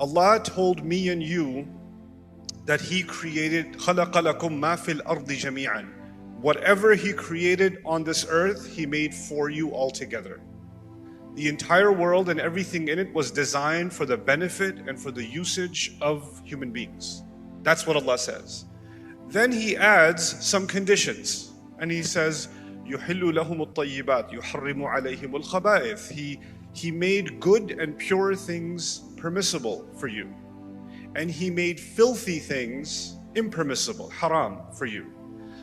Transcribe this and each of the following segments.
Allah told me and you that He created خَلَقَ لَكُم مَا فِي الْأَرْضِ جَمِيعًا. Whatever He created on this earth, He made for you altogether. The entire world and everything in it was designed for the benefit and for the usage of human beings. That's what Allah says. Then He adds some conditions, and He says, يُحِلُّ لَهُمُ الطَّيِّبَاتِ يُحَرِّمُ عَلَيْهِمُ الْخَبَائِثِ. He made good and pure things permissible for you, and He made filthy things impermissible, haram, for you.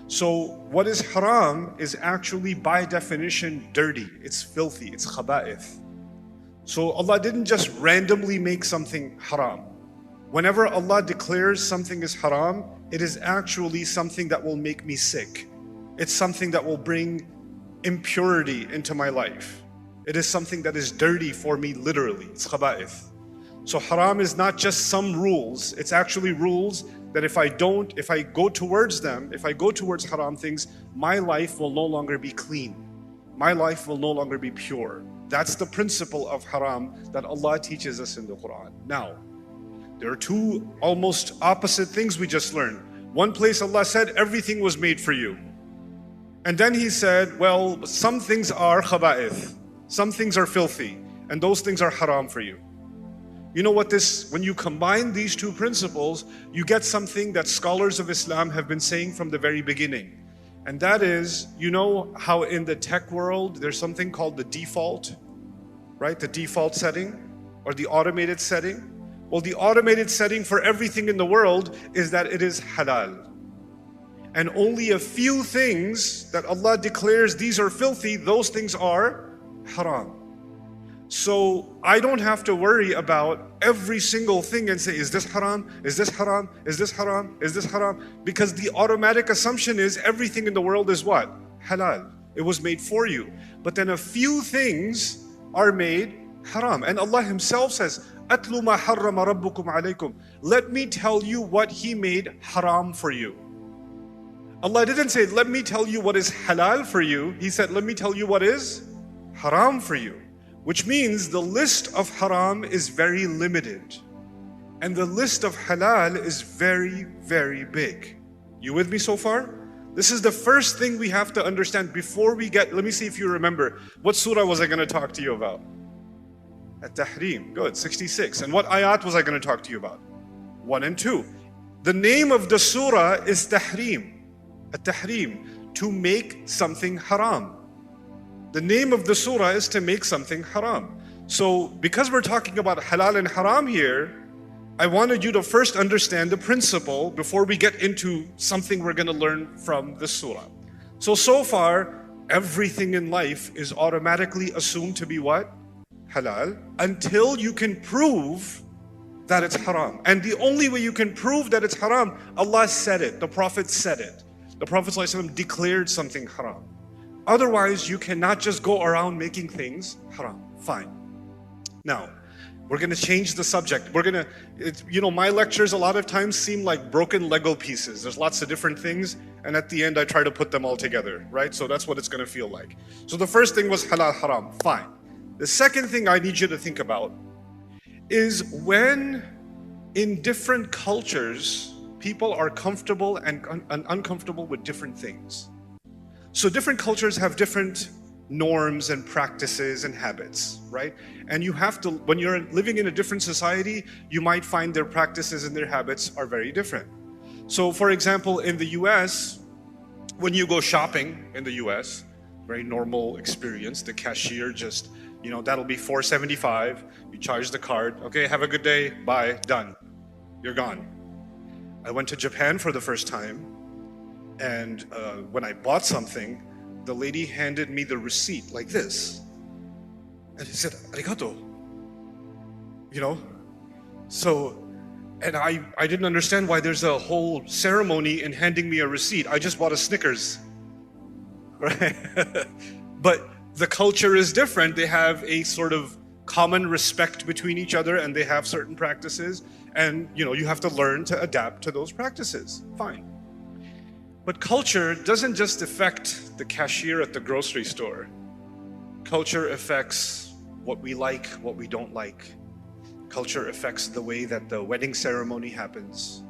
So what is haram is actually by definition dirty, it's filthy, it's khaba'ith. So Allah didn't just randomly make something haram. Whenever Allah declares something is haram, it is actually something that will make me sick. It's something that will bring impurity into my life. It is something that is dirty for me literally, it's khaba'ith. So haram is not just some rules, it's actually rules that if I go towards them, if I go towards haram things, my life will no longer be clean. My life will no longer be pure. That's the principle of haram that Allah teaches us in the Quran. Now, there are two almost opposite things we just learned. One place Allah said everything was made for you. And then He said, well, some things are khaba'ith, some things are filthy, and those things are haram for you. You know what when you combine these two principles, you get something that scholars of Islam have been saying from the very beginning. And that is, you know how in the tech world, there's something called the default, right? The default setting or the automated setting. Well, the automated setting for everything in the world is that it is halal. And only a few things that Allah declares these are filthy, those things are haram. So I don't have to worry about every single thing and say, is this haram? Is this haram? Is this haram? Is this haram? Because the automatic assumption is everything in the world is what? Halal. It was made for you. But then a few things are made haram. And Allah Himself says, أَتْلُ مَا حَرَّمَ رَبُّكُمْ عَلَيْكُمْ. Let me tell you what He made haram for you. Allah didn't say, let me tell you what is halal for you. He said, let me tell you what is haram for you. Which means the list of haram is very limited. And the list of halal is very, very big. You with me so far? This is the first thing we have to understand before we get, let me see if you remember. What surah was I going to talk to you about? At-Tahrim, good, 66. And what ayat was I going to talk to you about? 1 and 2. The name of the surah is Tahrim. At-Tahrim, to make something haram. The name of the surah is to make something haram. So because we're talking about halal and haram here, I wanted you to first understand the principle before we get into something we're going to learn from the surah. So far, everything in life is automatically assumed to be what? Halal, until you can prove that it's haram. And the only way you can prove that it's haram, Allah said it, the Prophet said it. The Prophet ﷺ declared something haram. Otherwise, you cannot just go around making things haram. Fine. Now, we're going to change the subject. My lectures a lot of times seem like broken Lego pieces. There's lots of different things, and at the end I try to put them all together, right? So that's what it's going to feel like. So the first thing was halal, haram. Fine. The second thing I need you to think about is when in different cultures, people are comfortable and uncomfortable with different things. So different cultures have different norms and practices and habits, right? And you have to, when you're living in a different society, you might find their practices and their habits are very different. So for example, in the US, when you go shopping in the US, very normal experience, the cashier just, that'll be $4.75, you charge the card, okay, have a good day, bye, done, you're gone. I went to Japan for the first time, and when I bought something, the lady handed me the receipt like this. And she said, arigato. So, and I didn't understand why there's a whole ceremony in handing me a receipt. I just bought a Snickers, right? But the culture is different. They have a sort of common respect between each other, and they have certain practices. And you have to learn to adapt to those practices. Fine. But culture doesn't just affect the cashier at the grocery store. Culture affects what we like, what we don't like. Culture affects the way that the wedding ceremony happens.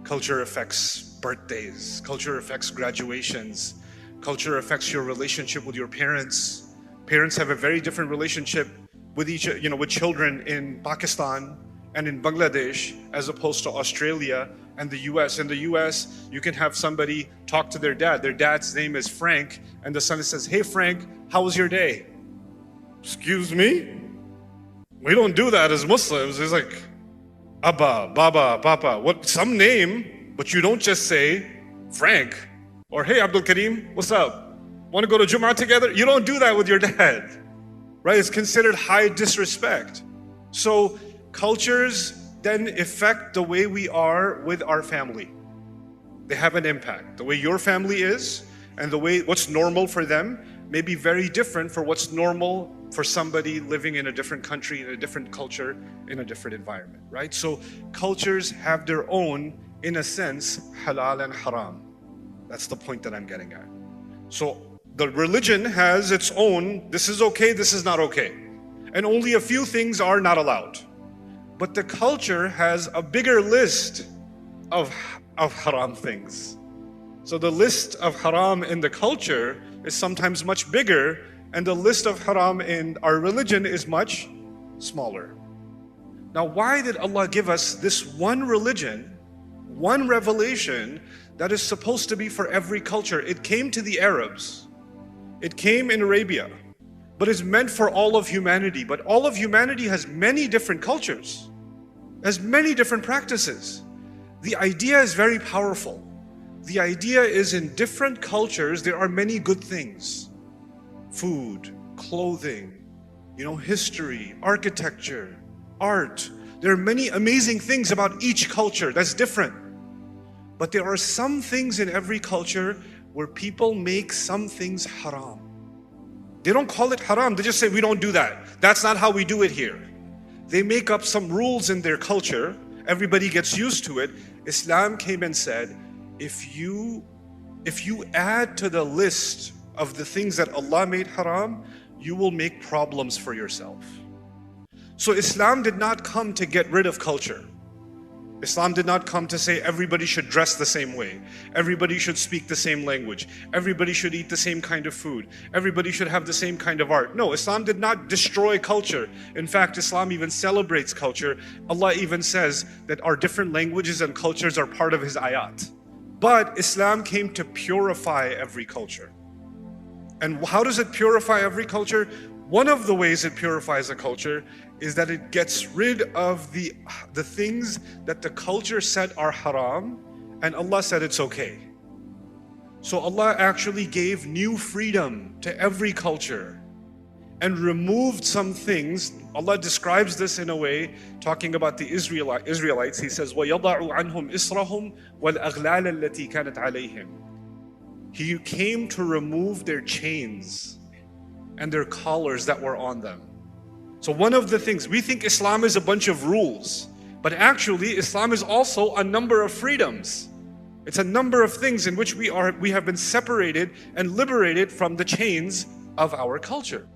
Culture affects birthdays. Culture affects graduations. Culture affects your relationship with your parents. Parents have a very different relationship with with children in Pakistan and in Bangladesh as opposed to Australia and the US. In the US, you can have somebody talk to their dad. Their dad's name is Frank, and the son says, "Hey Frank, how was your day?" Excuse me? We don't do that as Muslims. It's like, Abba, Baba, Papa, some name, but you don't just say Frank or hey Abdul Kareem, what's up? Want to go to Jum'ah together? You don't do that with your dad, right? It's considered high disrespect. So cultures then affect the way we are with our family. They have an impact. The way your family is and the way what's normal for them may be very different for what's normal for somebody living in a different country, in a different culture, in a different environment, right? So cultures have their own, in a sense, halal and haram. That's the point that I'm getting at. So the religion has its own, this is okay, this is not okay. And only a few things are not allowed. But the culture has a bigger list of haram things. So the list of haram in the culture is sometimes much bigger, and the list of haram in our religion is much smaller. Now, why did Allah give us this one religion, one revelation that is supposed to be for every culture? It came to the Arabs, it came in Arabia, but it's meant for all of humanity. But all of humanity has many different cultures, has many different practices. The idea is very powerful. The idea is in different cultures, there are many good things. Food, clothing, history, architecture, art. There are many amazing things about each culture that's different. But there are some things in every culture where people make some things haram. They don't call it haram, they just say we don't do that. That's not how we do it here. They make up some rules in their culture, everybody gets used to it. Islam came and said, if you add to the list of the things that Allah made haram, you will make problems for yourself. So Islam did not come to get rid of culture. Islam did not come to say everybody should dress the same way, everybody should speak the same language, everybody should eat the same kind of food, everybody should have the same kind of art. No, Islam did not destroy culture. In fact, Islam even celebrates culture. Allah even says that our different languages and cultures are part of His ayat. But Islam came to purify every culture. And how does it purify every culture? One of the ways it purifies a culture is that it gets rid of the things that the culture said are haram and Allah said it's okay. So Allah actually gave new freedom to every culture and removed some things. Allah describes this in a way, talking about the Israelites. He says, وَيَضَعُ عَنْهُمْ إِسْرَهُمْ وَالْأَغْلَالَ الَّتِي كَانَتْ عَلَيْهِمْ. He came to remove their chains and their collars that were on them. So one of the things, we think Islam is a bunch of rules, but actually Islam is also a number of freedoms. It's a number of things in which we have been separated and liberated from the chains of our culture.